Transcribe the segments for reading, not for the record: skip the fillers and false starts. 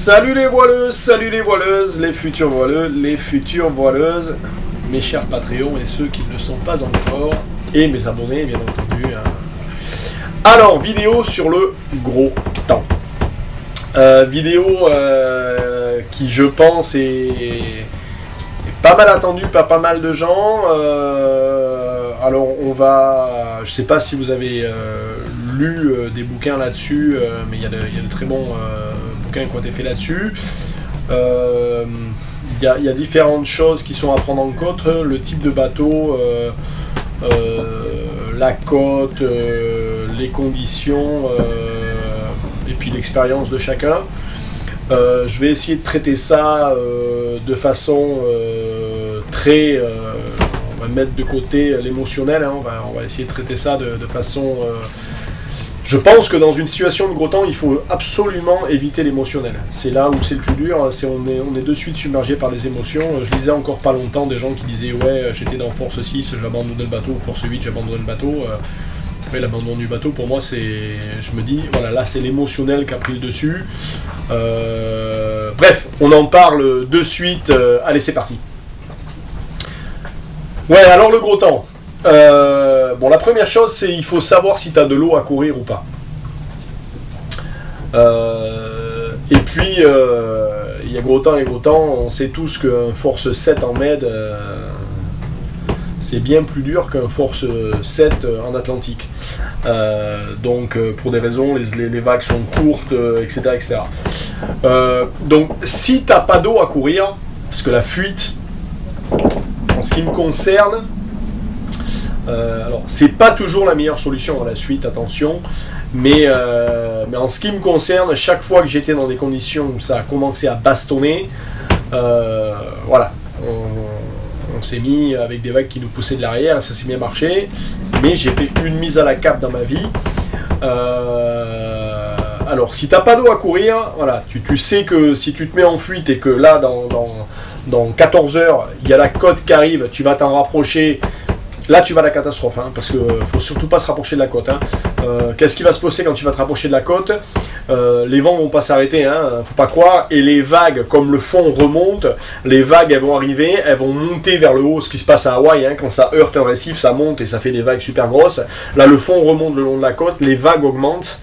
Salut les voileux, salut les voileuses, les futurs voileux, les futures voileuses, mes chers Patreons et ceux qui ne le sont pas encore, et mes abonnés bien entendu. Alors, vidéo sur le gros temps. Vidéo qui je pense est pas mal attendue par pas mal de gens. Alors on va, je sais pas si vous avez lu des bouquins là-dessus, mais il y a de très bons bouquins qui ont été faits là-dessus. Il y a différentes choses qui sont à prendre en compte, le type de bateau, la côte, les conditions, et puis l'expérience de chacun. Je vais essayer de traiter ça de façon très... on va mettre de côté l'émotionnel, hein, on va essayer de traiter ça de façon... Je pense que dans une situation de gros temps, il faut absolument éviter l'émotionnel. C'est là où c'est le plus dur, on est de suite submergé par les émotions. Je lisais encore pas longtemps des gens qui disaient « Ouais, j'étais dans Force 6, j'abandonnais le bateau, Force 8, j'abandonnais le bateau. » L'abandon du bateau, pour moi, c'est... Je me dis, voilà, là, c'est l'émotionnel qui a pris le dessus. Bref, on en parle de suite. Allez, c'est parti. Ouais, alors le gros temps. Bon, la première chose, c'est il faut savoir si tu as de l'eau à courir ou pas. Et puis, il y a gros temps et gros temps. On sait tous qu'un Force 7 en med... c'est bien plus dur qu'un Force 7 en Atlantique. Donc, pour des raisons, les vagues sont courtes, etc. etc. Donc, si tu n'as pas d'eau à courir, parce que la fuite, en ce qui me concerne, alors, c'est pas toujours la meilleure solution dans la fuite, attention, mais en ce qui me concerne, chaque fois que j'étais dans des conditions où ça a commencé à bastonner, voilà, on s'est mis avec des vagues qui nous poussaient de l'arrière et ça s'est bien marché, mais j'ai fait une mise à la cape dans ma vie. Alors si t'as pas d'eau à courir, voilà, tu sais que si tu te mets en fuite et que là dans 14 heures il y a la côte qui arrive, tu vas t'en rapprocher. Là, tu vas à la catastrophe, hein, parce qu'il ne faut surtout pas se rapprocher de la côte. Hein. Qu'est-ce qui va se passer quand tu vas te rapprocher de la côte? Les vents ne vont pas s'arrêter, hein, faut pas croire. Et les vagues, comme le fond remonte, les vagues, elles vont arriver, elles vont monter vers le haut, ce qui se passe à Hawaï. Hein, quand ça heurte un récif, ça monte et ça fait des vagues super grosses. Là, le fond remonte le long de la côte, les vagues augmentent.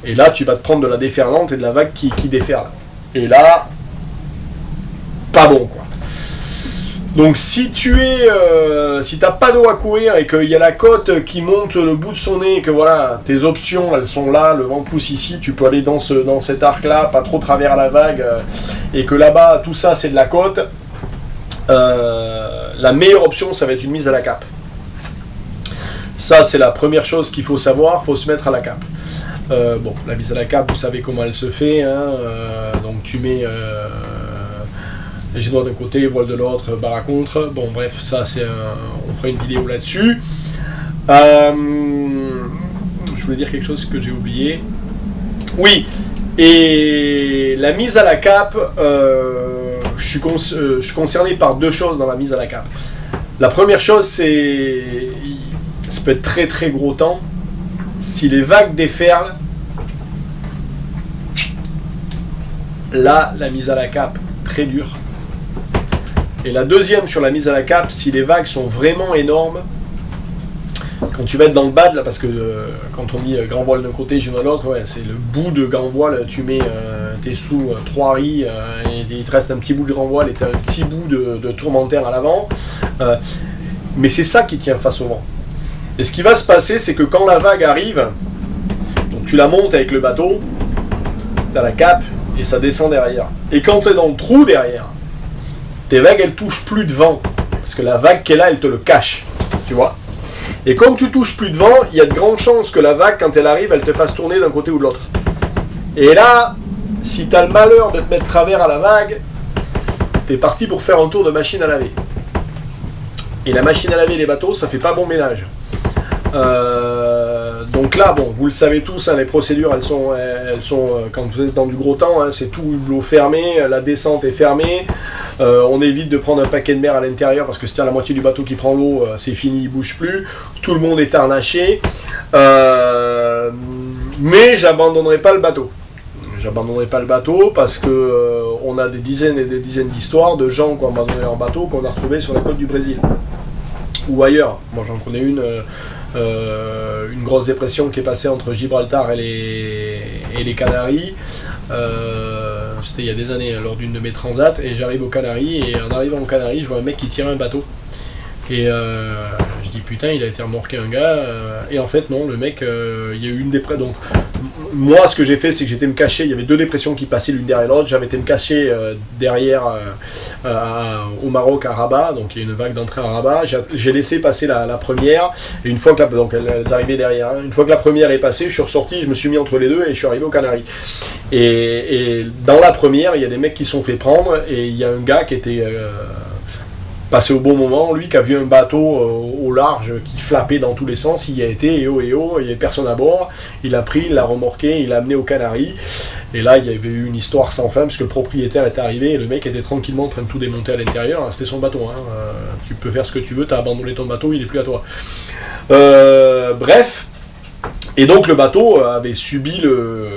Et là, tu vas te prendre de la déferlante et de la vague qui déferle. Et là, pas bon, quoi. Donc si si t'as pas d'eau à courir et qu'il y a la côte qui monte le bout de son nez et que voilà, tes options elles sont là, le vent pousse ici, tu peux aller dans cet arc là, pas trop travers la vague, et que là-bas tout ça c'est de la côte, la meilleure option ça va être une mise à la cape. Ça c'est la première chose qu'il faut savoir, faut se mettre à la cape. Bon, la mise à la cape vous savez comment elle se fait, hein, donc tu mets... les génois d'un côté, voile de l'autre, barre à contre. Bon, bref, ça, on fera une vidéo là-dessus. Je voulais dire quelque chose que j'ai oublié. Oui, et la mise à la cape, je suis concerné par deux choses dans la mise à la cape. La première chose, c'est... Ça peut être très très gros temps. Si les vagues déferlent, là, la mise à la cape, très dure. Et la deuxième sur la mise à la cape, si les vagues sont vraiment énormes, quand tu vas être dans le bad, là, parce que quand on dit grand voile d'un côté, génois de l'autre, ouais, c'est le bout de grand voile, tu mets tes sous 3 riz, et il te reste un petit bout de grand voile et tu as un petit bout de tourmentaire à l'avant. Mais c'est ça qui tient face au vent. Et ce qui va se passer, c'est que quand la vague arrive, donc tu la montes avec le bateau, tu as la cape et ça descend derrière. Et quand tu es dans le trou derrière, tes vagues, elles touchent plus de vent. Parce que la vague qui est là, elle te le cache. Tu vois? Et comme tu touches plus de vent, il y a de grandes chances que la vague, quand elle arrive, elle te fasse tourner d'un côté ou de l'autre. Et là, si tu as le malheur de te mettre travers à la vague, tu es parti pour faire un tour de machine à laver. Et la machine à laver les bateaux, ça fait pas bon ménage. Donc là, bon, vous le savez tous, hein, les procédures, elles sont quand vous êtes dans du gros temps, hein, c'est tout hublot fermé, la descente est fermée, on évite de prendre un paquet de mer à l'intérieur parce que si tu as la moitié du bateau qui prend l'eau, c'est fini, il bouge plus, tout le monde est harnaché, mais j'abandonnerai pas le bateau. j'abandonnerai pas le bateau parce que on a des dizaines et des dizaines d'histoires de gens qui ont abandonné leur bateau qu'on a retrouvé sur la côte du Brésil ou ailleurs. Moi j'en connais une grosse dépression qui est passée entre Gibraltar et les Canaries. C'était il y a des années lors d'une de mes transats et j'arrive aux Canaries et en arrivant aux Canaries je vois un mec qui tirait un bateau et je dis putain il a été remorqué un gars et en fait non le mec il y a eu une dépression. Donc moi ce que j'ai fait c'est que j'étais me cacher, il y avait deux dépressions qui passaient l'une derrière l'autre, j'avais été me cacher derrière au Maroc à Rabat, donc il y a une vague d'entrée à Rabat, j'ai laissé passer la première et une fois que donc elles arrivaient derrière, hein. Une fois que la première est passée je suis ressorti, je me suis mis entre les deux et je suis arrivé aux Canaries et dans la première il y a des mecs qui se sont fait prendre et il y a un gars qui était passé au bon moment, lui qui a vu un bateau au large qui flappait dans tous les sens, il y a été, et oh, il n'y avait personne à bord, il a pris, il l'a remorqué, il l'a amené aux Canaries, et là il y avait eu une histoire sans fin, parce que le propriétaire est arrivé, et le mec était tranquillement en train de tout démonter à l'intérieur, c'était son bateau, hein. Tu peux faire ce que tu veux, tu as abandonné ton bateau, il n'est plus à toi. Bref, et donc le bateau avait subi le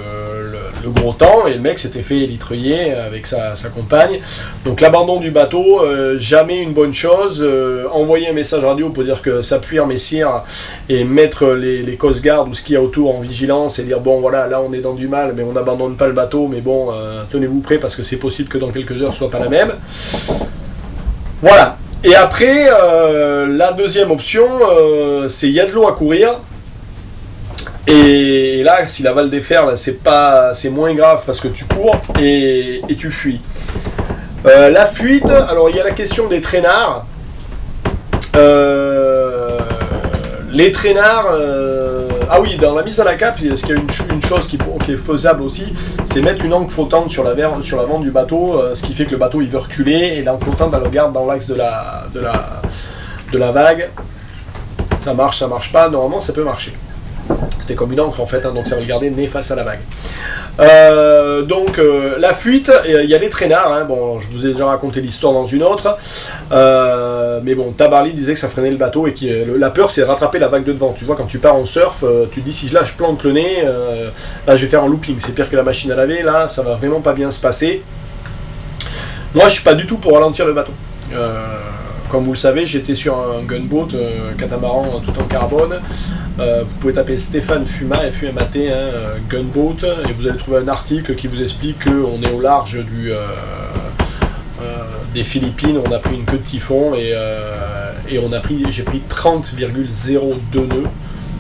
gros temps et le mec s'était fait élitreiller avec sa compagne. Donc l'abandon du bateau, jamais une bonne chose. Envoyer un message radio pour dire que s'appuyer messire et mettre les Coast Guard ou ce qu'il y a autour en vigilance et dire bon voilà là on est dans du mal mais on n'abandonne pas le bateau mais bon tenez-vous prêts parce que c'est possible que dans quelques heures ce soit pas la même. Voilà. Et après la deuxième option c'est il y a de l'eau à courir. Et là, si la Val des Fers, c'est moins grave parce que tu cours et tu fuis. La fuite, alors il y a la question des traînards. Les traînards, ah oui, dans la mise à la cape, il y a une chose qui est faisable aussi, c'est mettre une ancre flottante sur l'avant du bateau, ce qui fait que le bateau il veut reculer et l'ancre flottante elle le garde dans l'axe de la vague. Ça marche pas, normalement ça peut marcher. C'était comme une encre en fait, hein, donc ça va le garder nez face à la vague. Donc la fuite, il y a les traînards, hein, bon je vous ai déjà raconté l'histoire dans une autre, mais bon Tabarly disait que ça freinait le bateau et que la peur c'est de rattraper la vague de devant. Tu vois quand tu pars en surf, tu te dis si là je plante le nez, là je vais faire un looping, c'est pire que la machine à laver, là ça va vraiment pas bien se passer. Moi je suis pas du tout pour ralentir le bateau. Comme vous le savez, j'étais sur un gunboat, catamaran tout en carbone. Vous pouvez taper Stéphane Fuma, F-U-M-A-T, hein, gunboat, et vous allez trouver un article qui vous explique qu'on est au large des Philippines. On a pris une queue de typhon et j'ai pris 30,02 nœuds,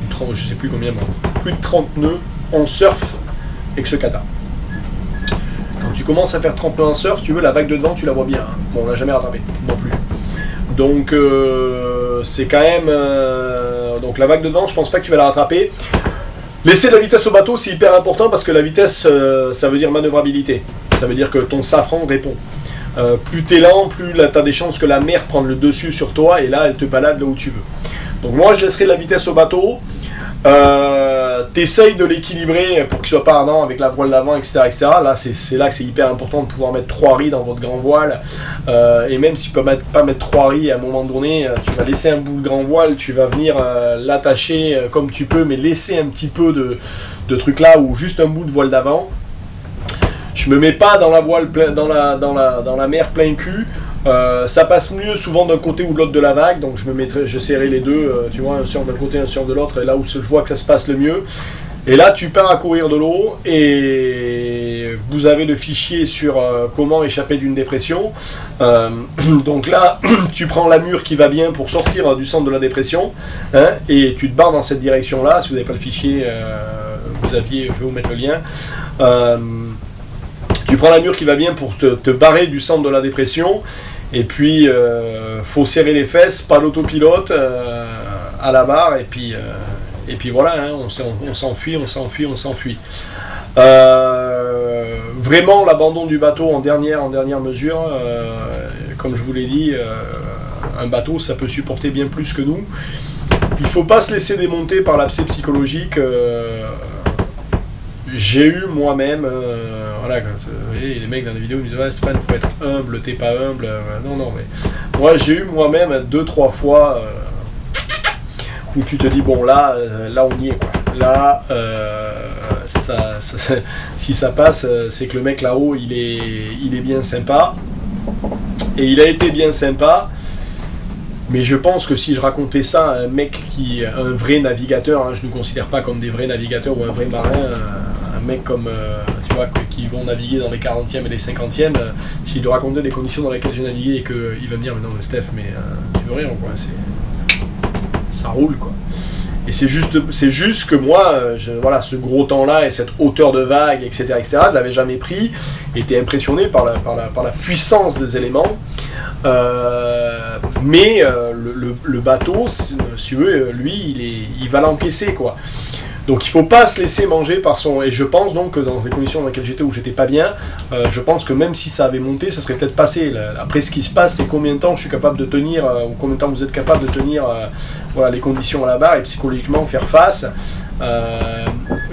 30, je sais plus combien, plus de 30 nœuds en surf avec ce kata. Quand tu commences à faire 30 nœuds en surf, tu veux la vague de devant, tu la vois bien. Hein. Bon, on l'a jamais rattrapé, non plus. Donc c'est quand même... donc la vague de devant, je pense pas que tu vas la rattraper. Laisser de la vitesse au bateau, c'est hyper important parce que la vitesse, ça veut dire manœuvrabilité. Ça veut dire que ton safran répond. Plus t'es lent, plus tu as des chances que la mer prenne le dessus sur toi et là, elle te balade là où tu veux. Donc moi, je laisserai de la vitesse au bateau. T'essayes de l'équilibrer pour qu'il soit pas ardent avec la voile d'avant, etc., etc. Là, c'est là que c'est hyper important de pouvoir mettre 3 riz dans votre grand voile. Et même si tu peux pas mettre 3 riz à un moment donné, tu vas laisser un bout de grand voile, tu vas venir l'attacher comme tu peux, mais laisser un petit peu de truc là ou juste un bout de voile d'avant. Je me mets pas dans la voile dans la mer plein cul. Ça passe mieux souvent d'un côté ou de l'autre de la vague, donc je serrai les deux, tu vois, un surf d'un côté, un surf de l'autre, et là où je vois que ça se passe le mieux. Et là, tu pars à courir de l'eau, et vous avez le fichier sur comment échapper d'une dépression. Donc là, tu prends la mure qui va bien pour sortir du centre de la dépression, hein, et tu te barres dans cette direction-là. Si vous n'avez pas le fichier, je vais vous mettre le lien. Tu prends la mure qui va bien pour te barrer du centre de la dépression. Et puis, faut serrer les fesses, pas l'autopilote à la barre, et puis voilà, hein, on s'enfuit. Vraiment, l'abandon du bateau en dernière mesure, comme je vous l'ai dit, un bateau, ça peut supporter bien plus que nous. Il ne faut pas se laisser démonter par l'abcès psychologique. J'ai eu moi-même, voilà, vous voyez, les mecs dans les vidéos me disent ouais, Stéphane, faut être humble, t'es pas humble. Non, mais moi j'ai eu moi-même 2-3 fois où tu te dis bon là on y est quoi. Là si ça passe, c'est que le mec là-haut, il est bien sympa. Et il a été bien sympa. Mais je pense que si je racontais ça à un mec un vrai navigateur, hein, je ne nous considère pas comme des vrais navigateurs ou un vrai marin, un mec comme, tu vois, qui vont naviguer dans les 40e et les 50e, s'il doit raconter des conditions dans lesquelles j'ai navigué et qu'il va me dire, mais non, mais Steph, mais tu veux rire ou quoi, ça roule, quoi. Et c'est juste que moi, voilà, ce gros temps-là et cette hauteur de vague, etc., je ne l'avais jamais pris, était impressionné par la puissance des éléments. Mais le bateau, si tu veux, lui, il va l'encaisser, quoi. Donc il faut pas se laisser manger par son... Et je pense donc que dans les conditions dans lesquelles j'étais, où j'étais pas bien, je pense que même si ça avait monté, ça serait peut-être passé. Après, ce qui se passe, c'est combien de temps je suis capable de tenir, ou combien de temps vous êtes capable de tenir voilà, les conditions à la barre et psychologiquement faire face.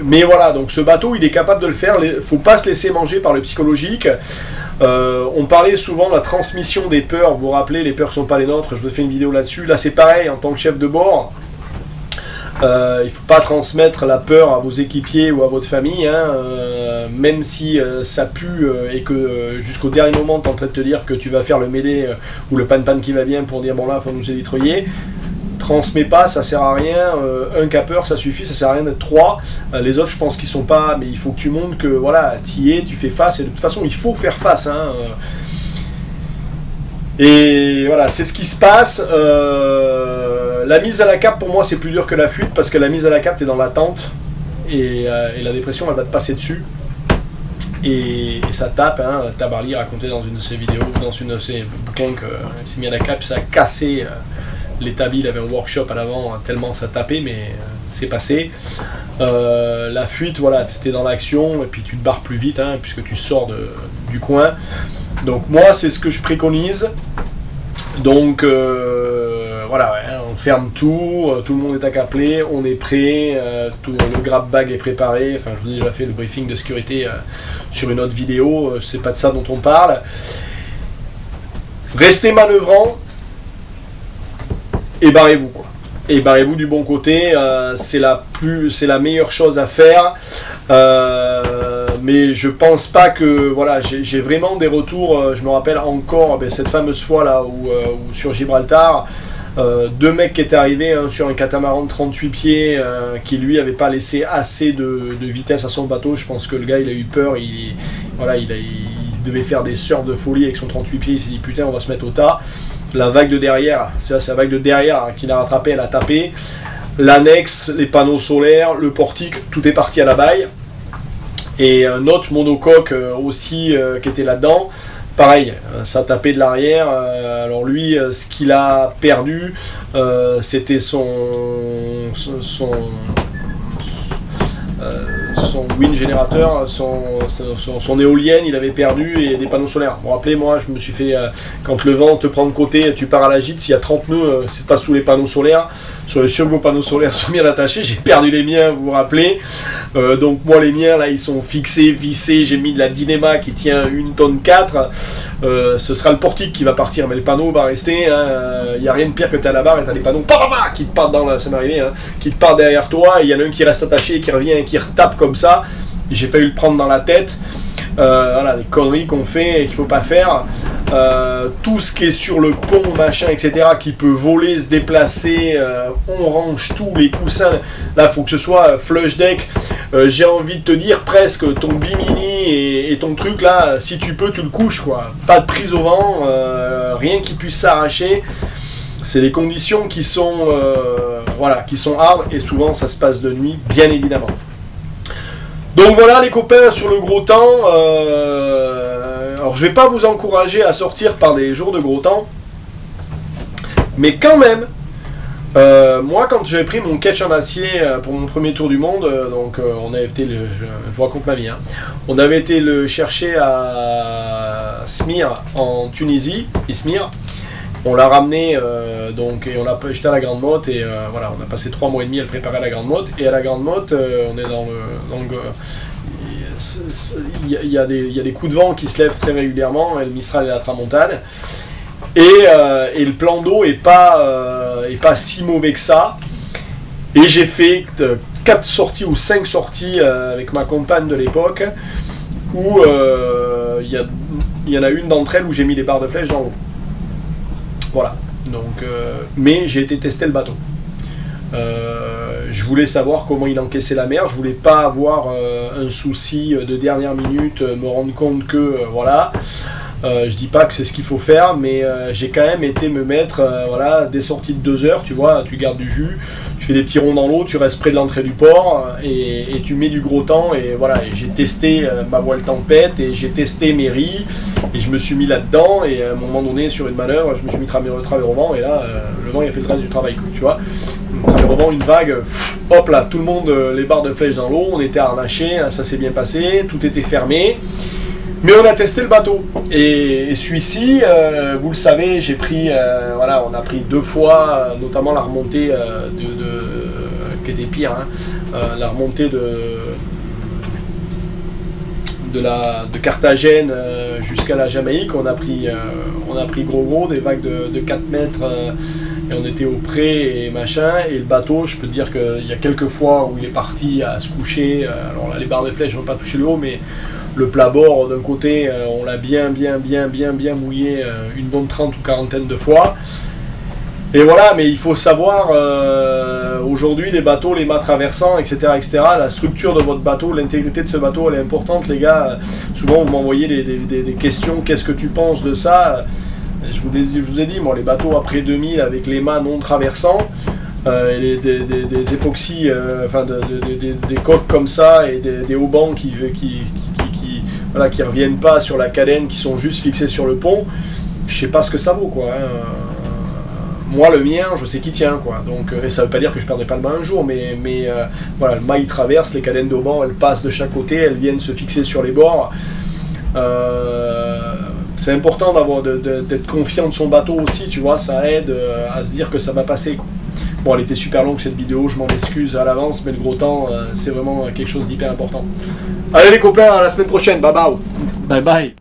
Mais voilà, donc ce bateau, il est capable de le faire. Faut pas se laisser manger par le psychologique. On parlait souvent de la transmission des peurs. Vous vous rappelez, les peurs ne sont pas les nôtres. Je vous ai fait une vidéo là-dessus. Là, c'est pareil, en tant que chef de bord. Il ne faut pas transmettre la peur à vos équipiers ou à votre famille, hein, même si ça pue et que jusqu'au dernier moment tu es en train de te dire que tu vas faire le mêlé ou le pan-pan qui va bien pour dire bon là il faut nous élitroyer. Transmets pas, ça sert à rien. Un capeur ça suffit, ça sert à rien d'être 3. Les autres je pense qu'ils sont pas, mais il faut que tu montres que voilà, tu y es, tu fais face et de toute façon il faut faire face. Hein, et voilà, c'est ce qui se passe. La mise à la cape pour moi c'est plus dur que la fuite parce que la mise à la cape t'es dans la tente et la dépression elle va te passer dessus et ça tape. Hein. Tabarly racontait dans une de ses vidéos, dans une de ses bouquins qu'il s'est mis à la cape, ça a cassé l'établi, il avait un workshop à l'avant tellement ça tapait, mais c'est passé. La fuite, voilà, c'était dans l'action et puis tu te barres plus vite hein, puisque tu sors du coin. Donc moi c'est ce que je préconise. Donc voilà, ouais, on ferme tout, tout le monde est accaplé, on est prêt, le grab bag est préparé. Enfin, je vous ai déjà fait le briefing de sécurité sur une autre vidéo, c'est pas de ça dont on parle. Restez manœuvrant et barrez-vous, quoi. Et barrez-vous du bon côté, c'est la meilleure chose à faire. Mais je pense pas que voilà, j'ai vraiment des retours. Je me rappelle encore cette fameuse fois là où sur Gibraltar, 2 mecs qui étaient arrivés sur un catamaran de 38 pieds qui lui avait pas laissé assez de vitesse à son bateau. Je pense que le gars il a eu peur, il devait faire des surfs de folie avec son 38 pieds. Il s'est dit putain on va se mettre au tas. La vague de derrière, c'est la vague de derrière qu'il a rattrapé, elle a tapé. L'annexe, les panneaux solaires, le portique, tout est parti à la baille. Et un autre monocoque aussi qui était là-dedans, pareil, ça tapait de l'arrière. Alors lui, ce qu'il a perdu, c'était son wind générateur, son éolienne, il avait perdu et des panneaux solaires. Vous vous rappelez, moi, je me suis fait, quand le vent te prend de côté, tu pars à la gîte, s'il y a 30 nœuds, c'est pas sous les panneaux solaires. Sur vos panneaux solaires sont bien attachés, j'ai perdu les miens, vous vous rappelez. Donc moi les miens là ils sont fixés, vissés, j'ai mis de la Dynéma qui tient 1,4 tonnes. Ce sera le portique qui va partir, mais le panneau va rester. Il n'y a rien de pire que tu es à la barre et tu as les panneaux qui te partent dans la... Ça m'est arrivé, hein, qui te partent derrière toi, et il y en a un qui reste attaché, qui revient et qui retape comme ça. J'ai failli le prendre dans la tête. Voilà, les conneries qu'on fait et qu'il faut pas faire. Tout ce qui est sur le pont, machin, etc., qui peut voler, se déplacer, on range tous les coussins. Là, il faut que ce soit flush deck. J'ai envie de te dire presque ton bimini et ton truc là, si tu peux, tu le couches, quoi. Pas de prise au vent, rien qui puisse s'arracher. C'est des conditions qui sont, voilà, qui sont hard et souvent ça se passe de nuit, bien évidemment. Donc voilà les copains sur le gros temps. Alors je vais pas vous encourager à sortir par des jours de gros temps, mais quand même, moi quand j'avais pris mon catch en acier pour mon premier tour du monde, donc on avait été, je vous raconte ma vie, hein, on avait été le chercher à Smir en Tunisie, Izmir. On l'a ramené donc et on l'a jeté à la Grande Motte et voilà, on a passé 3 mois et demi à le préparer à la Grande Motte, et à la Grande Motte on est dans le il y a des coups de vent qui se lèvent très régulièrement, et le Mistral et la Tramontane, et le plan d'eau est pas si mauvais que ça. Et j'ai fait 4 sorties ou 5 sorties avec ma compagne de l'époque, où il y en a une d'entre elles où j'ai mis les barres de flèche en haut. Voilà. Donc, mais j'ai été tester le bateau. Je voulais savoir comment il encaissait la mer, je voulais pas avoir un souci de dernière minute, me rendre compte que voilà. Je dis pas que c'est ce qu'il faut faire, mais j'ai quand même été me mettre voilà, des sorties de 2 heures, tu vois, tu gardes du jus, tu fais des petits ronds dans l'eau, tu restes près de l'entrée du port et tu mets du gros temps. Et voilà, j'ai testé ma voile tempête et j'ai testé mes riz et je me suis mis là-dedans. Et à un moment donné, sur une manœuvre, je me suis mis travers au vent et là, le vent il a fait le reste du travail, tu vois. Travers au vent, une vague, hop là, tout le monde, les barres de flèche dans l'eau, on était harnachés, ça s'est bien passé, tout était fermé. Mais on a testé le bateau. Et celui-ci, vous le savez, j'ai pris, voilà, on a pris 2 fois, notamment la remontée qui était pire, hein, la remontée de Carthagène jusqu'à la Jamaïque. On a pris gros, des vagues de 4 mètres, et on était au pré et machin. Et le bateau, je peux te dire qu'il y a quelques fois où il est parti à se coucher. Alors là, les barres de flèche n'ont pas touché le haut, mais le plat-bord d'un côté, on l'a bien mouillé une bonne 30 ou 40 de fois. Et voilà, mais il faut savoir, aujourd'hui, les bateaux, les mâts traversants, etc., la structure de votre bateau, l'intégrité de ce bateau, elle est importante, les gars. Souvent, vous m'envoyez des questions, qu'est-ce que tu penses de ça? Je vous ai dit, moi, les bateaux après 2000, avec les mâts non traversants, des époxys, enfin, des coques comme ça, et des haubans qui reviennent pas sur la cadène, qui sont juste fixés sur le pont, je sais pas ce que ça vaut, quoi. Hein. Moi, le mien, je sais qui tient, quoi. Donc, et ça veut pas dire que je perdrai pas le mât un jour, mais voilà, le mât il traverse, les cadènes d'auban, elles passent de chaque côté, elles viennent se fixer sur les bords. C'est important d'être confiant de son bateau aussi, tu vois, ça aide à se dire que ça va passer, quoi. Bon, elle était super longue cette vidéo, je m'en excuse à l'avance, mais le gros temps, c'est vraiment quelque chose d'hyper important. Allez les copains, à la semaine prochaine, bye bye. Bye bye.